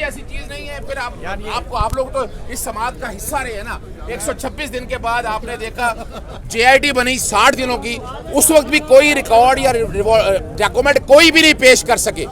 ऐसी चीज नहीं है। फिर आप लोग तो इस समाज का हिस्सा रहे हैं ना। 126 दिन के बाद आपने देखा JIT बनी 60 दिनों की, उस वक्त भी कोई रिकॉर्ड या डॉक्यूमेंट कोई भी नहीं पेश कर सके।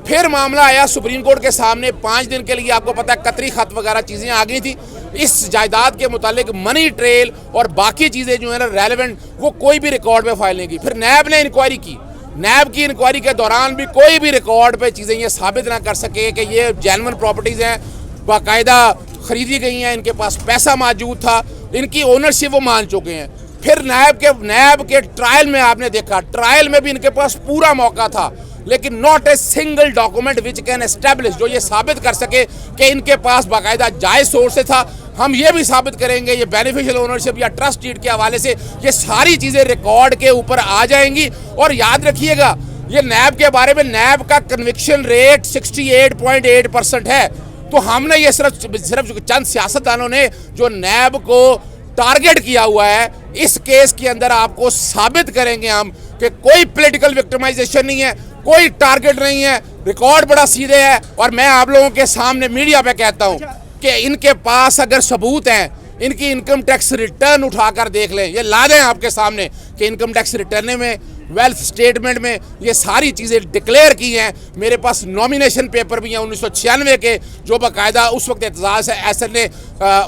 फिर मामला आया सुप्रीम कोर्ट के सामने, 5 दिन के लिए आपको पता है कतरी खत वगैरह चीज़ें आ गई थी। इस जायदाद के मुतालिक मनी ट्रेल और बाकी चीज़ें जो है ना रेलेवेंट, वो कोई भी रिकॉर्ड में फाइल नहीं की। फिर नैब ने इंक्वायरी की, नैब की इंक्वायरी के दौरान भी कोई भी रिकॉर्ड पे चीज़ें ये साबित ना कर सके कि ये जेन्युइन प्रॉपर्टीज़ हैं, बाकायदा खरीदी गई हैं, इनके पास पैसा मौजूद था, इनकी ओनरशिप वो मान चुके हैं। फिर नैब के ट्रायल में आपने देखा, ट्रायल में भी इनके पास पूरा मौका था, लेकिन not a single document which can establish, जो ये साबित कर सके कि इनके पास बाकायदा जायज सोर्स से था। हम ये भी साबित करेंगे, ये बेनिफिशियल ओनरशिप या ट्रस्ट डीड के हवाले से ये सारी चीज़ें रिकॉर्ड के ऊपर आ जाएंगी। और याद रखिएगा, ये नैब के बारे में, नैब का कन्विक्शन रेट 68.8% है। तो हमने ये सिर्फ चंद सियासतदानों ने जो नैब को टारगेट किया हुआ है, इस केस के अंदर आपको साबित करेंगे हम कि कोई पॉलिटिकल विक्टिमाइजेशन नहीं है, कोई टारगेट नहीं है, रिकॉर्ड बड़ा सीधे है। और मैं आप लोगों के सामने मीडिया पे कहता हूं कि इनके पास अगर सबूत हैं, इनकी इनकम टैक्स रिटर्न उठाकर देख लें, ये ला दें आपके सामने कि इनकम टैक्स रिटर्न में, वेल्थ स्टेटमेंट में ये सारी चीज़ें डिक्लेयर की हैं। मेरे पास नॉमिनेशन पेपर भी हैं 1996 के, जो बाकायदा उस वक्त एतजाज़ एसएन ने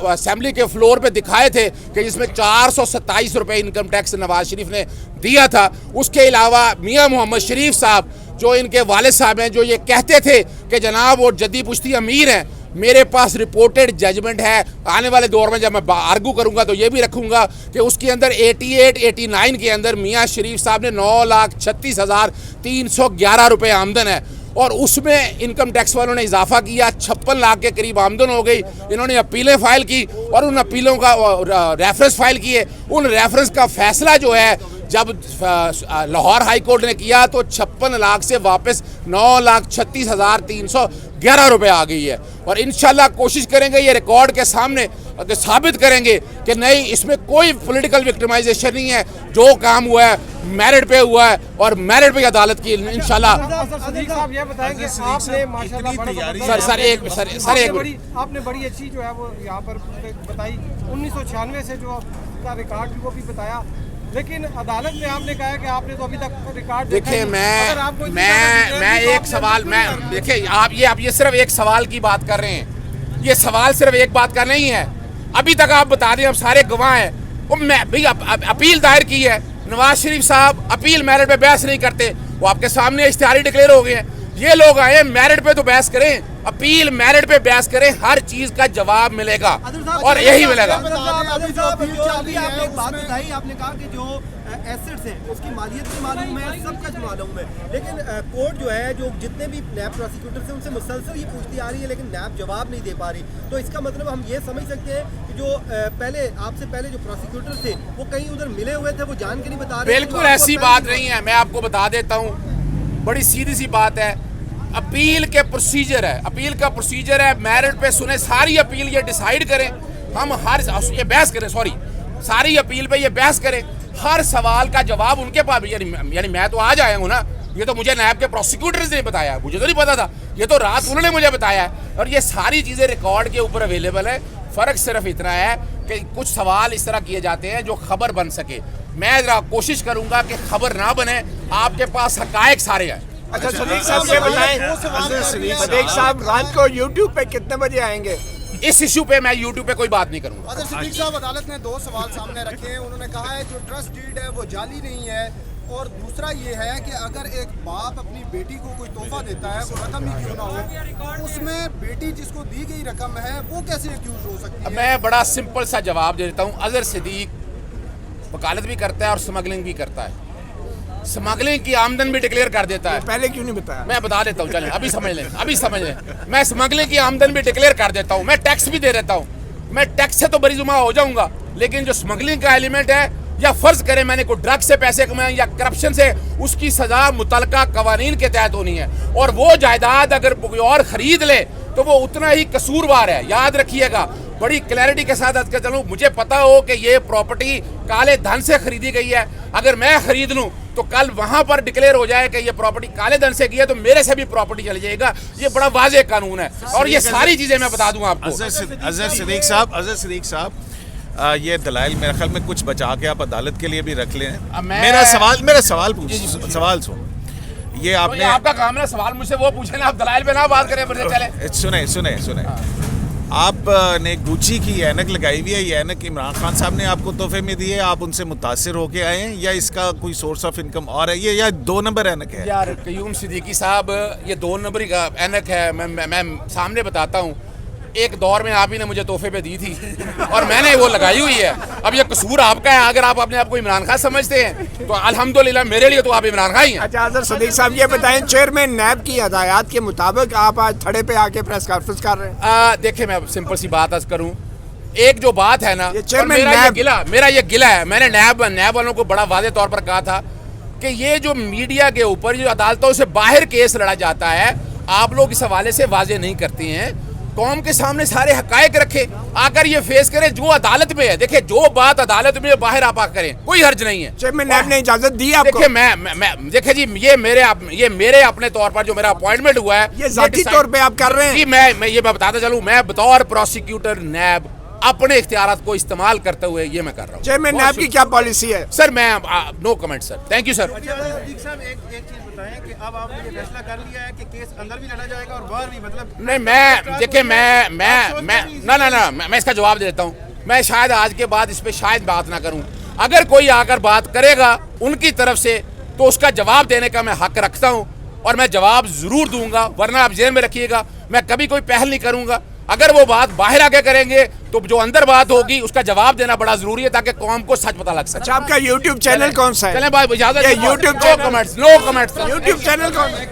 असेंबली के फ्लोर पे दिखाए थे कि जिसमें 427 रुपये इनकम टैक्स नवाज शरीफ ने दिया था। उसके अलावा मियाँ मोहम्मद शरीफ साहब, जो इनके वालिद साहब हैं, जो ये कहते थे कि जनाब वो जद्दी पुश्ती अमीर हैं, मेरे पास रिपोर्टेड जजमेंट है। आने वाले दौर में जब मैं आर्गू करूंगा तो ये भी रखूंगा कि उसके अंदर 88-89 के अंदर मियाँ शरीफ साहब ने 9,36,311 रुपये आमदन है, और उसमें इनकम टैक्स वालों ने इजाफा किया, 56 लाख के करीब आमदन हो गई। इन्होंने अपीलें फाइल की और उन अपीलों का रेफरेंस फाइल किए। उन रेफरेंस का फैसला जो है जब लाहौर हाई कोर्ट ने किया तो 56 लाख से वापस 9,36,311 रुपये आ गई है। और इंशाल्लाह कोशिश करेंगे ये रिकॉर्ड के सामने साबित करेंगे कि नहीं, इसमें कोई पॉलिटिकल विक्टिमाइजेशन नहीं है। जो काम हुआ है मेरिट पे हुआ है और मेरिट पे अदालत की इंशाल्लाह। आपने बड़ी अच्छी जो है वो यहाँ पर बताई, 1996 से जो आपका रिकॉर्ड भी वो भी बताया, लेकिन अदालत में आपने कहा कि आपने तो अभी तक रिकॉर्ड देखिए। मैं एक सवाल, मैं देखिए आप ये सिर्फ एक सवाल की बात कर रहे हैं, ये सवाल सिर्फ एक बात का नहीं है। अभी तक आप बता दें, हम सारे गवाह हैं। वो मैं भाई अपील दायर की है, नवाज शरीफ साहब अपील मेरिट पे बहस नहीं करते, वो आपके सामने इश्तिहारी डिक्लेयर हो गए हैं। ये लोग आए मेरिट पे तो बहस करें, अपील मेरिट पे बहस करें, हर चीज का जवाब मिलेगा और यही मिलेगा। आपने एक बात बताई, आपने कहा कि जो एसेट्स हैं उसकी मालियत भी मालूम है, सब कुछ मालूम है, लेकिन कोर्ट जो है, जो जितने भी नैब प्रोसिक्यूटर से उनसे मुसलसल ये पूछती आ रही है, लेकिन नैब जवाब नहीं दे पा रही। तो इसका मतलब हम ये समझ सकते हैं कि जो आपसे पहले जो प्रोसिक्यूटर थे वो कहीं उधर मिले हुए थे, वो जान के नहीं बता रहे। बिल्कुल ऐसी बात नहीं है, मैं आपको बता देता हूँ, बड़ी सीधी सी बात है। अपील के प्रोसीजर है, अपील का प्रोसीजर है, मेरिट पे सुने सारी अपील, ये डिसाइड करें, हम हर ये बहस करें, सॉरी सारी अपील पे ये बहस करें, हर सवाल का जवाब उनके पास। यानी मैं तो आज आया हूँ ना, ये तो मुझे नैब के प्रोसिक्यूटर्स ने बताया, मुझे तो नहीं पता था, ये तो रात उन्होंने मुझे बताया है। और ये सारी चीज़ें रिकॉर्ड के ऊपर अवेलेबल है। फ़र्क सिर्फ इतना है कि कुछ सवाल इस तरह किए जाते हैं जो खबर बन सके। मैं जरा कोशिश करूँगा कि खबर ना बने, आपके पास हकायक सारे हैं। अच्छा सदीक साहब ये बताएं, सदीक साहब रात को YouTube पे कितने बजे आएंगे? इस इशू पे मैं YouTube पे कोई बात नहीं करूंगा। सदीक साहब, अदालत ने 2 सवाल सामने रखे हैं। उन्होंने कहा है जो ट्रस्ट डीड है वो जाली नहीं है, और दूसरा ये है कि अगर एक बाप अपनी बेटी को कोई तोहफा देता है, वो रकम ही क्यों ना हो, उसमें बेटी जिसको दी गई रकम है वो कैसे एक्यूज हो सकती है? मैं बड़ा सिंपल सा जवाब दे देता हूँ। अजहर सिद्दीक वकालत भी करता है और स्मगलिंग भी करता है, स्मगलिंग की आमदन भी डिक्लेयर कर देता है। पहले क्यों नहीं बताया? मैं बता देता हूँ, चलें अभी समझ लें। मैं स्मगलिंग की आमदन भी डिक्लेयर कर देता हूँ, मैं टैक्स भी दे देता हूँ। मैं टैक्स से तो बरी जुमा हो जाऊंगा, लेकिन जो स्मगलिंग का एलिमेंट है, या फर्ज करें मैंने कोई ड्रग से पैसे कमाए या करप्शन से, उसकी सजा मुतलका कवानीन के तहत होनी है। और वो जायदाद अगर कोई और खरीद ले तो वो उतना ही कसूरवार है। याद रखिएगा, बड़ी क्लैरिटी के साथ चलूँ, मुझे पता हो कि ये प्रॉपर्टी काले धन से खरीदी गई है, अगर मैं खरीद लूँ तो कल वहां पर डिक्लेयर हो जाए कि ये प्रॉपर्टी काले धन से की है तो मेरे से भी प्रॉपर्टी चली जाएगा। ये बड़ा वाज़ेह कानून है और ये सारी चीजें मैं बता दूं आपको। अजहर सिद्दीक साहब, ये दलाइल मेरे ख्याल में कुछ बचा के आप अदालत के लिए भी रख लें। मेरा सवाल सुन, ये आपने आपका काम है सवाल मुझसे वो पूछे ना, आप दलाइल पे ना बात करें फिर चले। सुने आपने गुची की ऐनक लगाई हुई है, ये ऐनक इमरान खान साहब ने आपको तोहफे में दी है, आप उनसे मुतासिर होके आए हैं या इसका कोई सोर्स ऑफ इनकम और है ये, या 2 नंबर ऐनक है? यार कयूम सिद्दीकी साहब, ये 2 नंबर का ऐनक है। मैं सामने बताता हूँ, एक दौर में आप ही ने मुझे तोहफे पे दी थी और मैंने वो लगाई हुई है। अब ये कसूर आपका है, अगर आप अपने आप को इमरान खान समझते हैं तो अल्हम्दुलिल्लाह मेरे लिए तो आप इमरान खान ही हैं। अच्छा अजहर सिद्दीक साहब, ये बताएं, चेयरमैन नैब की हदायत के मुताबिक आप आज थड़े पे आके प्रेस कॉन्फ्रेंस कर रहे हैं? देखिए मैं सिंपल सी बात आज करूँ, एक जो बात है ना, मेरा ये गिला है। मैंने नैब वालों को बड़ा वाज़ेह तौर पर कहा था कि ये जो मीडिया के ऊपर जो अदालतों से बाहर केस लड़ा जाता है, आप लोग इस हवाले से वाज़ेह नहीं करते हैं। कौम के सामने सारे हकायक रखे, आकर ये फेस करें जो अदालत में है। देखिए जो बात अदालत में बाहर आप करें कोई हर्ज नहीं है। चेयरमैन नैब ने इजाजत दी आपको? देखिए मैं देखिए जी, ये मेरे अपने तौर पर जो मेरा अपॉइंटमेंट हुआ है, ये जाती तौर पे आप कर रहे हैं? जी मैं ये बताता चलूं, मैं बतौर प्रोसिक्यूटर नैब अपने इख्तियारात को इस्तेमाल करते हुए ये मैं कर रहा हूँ। चेयरमैन नैब की क्या पॉलिसी है? सर मैं no comment sir, thank you sir. एक चीज बताएं कि अब आपने ये फैसला कर लिया है कि केस अंदर भी लड़ा जाएगा और बाहर भी, मतलब नहीं मैं देखिए मैं इसका जवाब दे देता हूँ। मैं शायद आज के बाद इस पे शायद बात ना करूँ। अगर कोई आकर बात करेगा उनकी तरफ से तो उसका जवाब देने का मैं हक रखता हूँ और मैं जवाब जरूर दूंगा, वरना आप जेल में रखिएगा, मैं कभी कोई पहल नहीं करूंगा। अगर वो बात बाहर आके करेंगे तो जो अंदर बात होगी उसका जवाब देना बड़ा जरूरी है ताकि कौम को सच पता लग सके। अच्छा आपका YouTube चैनल कौन सा है? चलें बात इजाजत, YouTube no comments YouTube channel कौन है?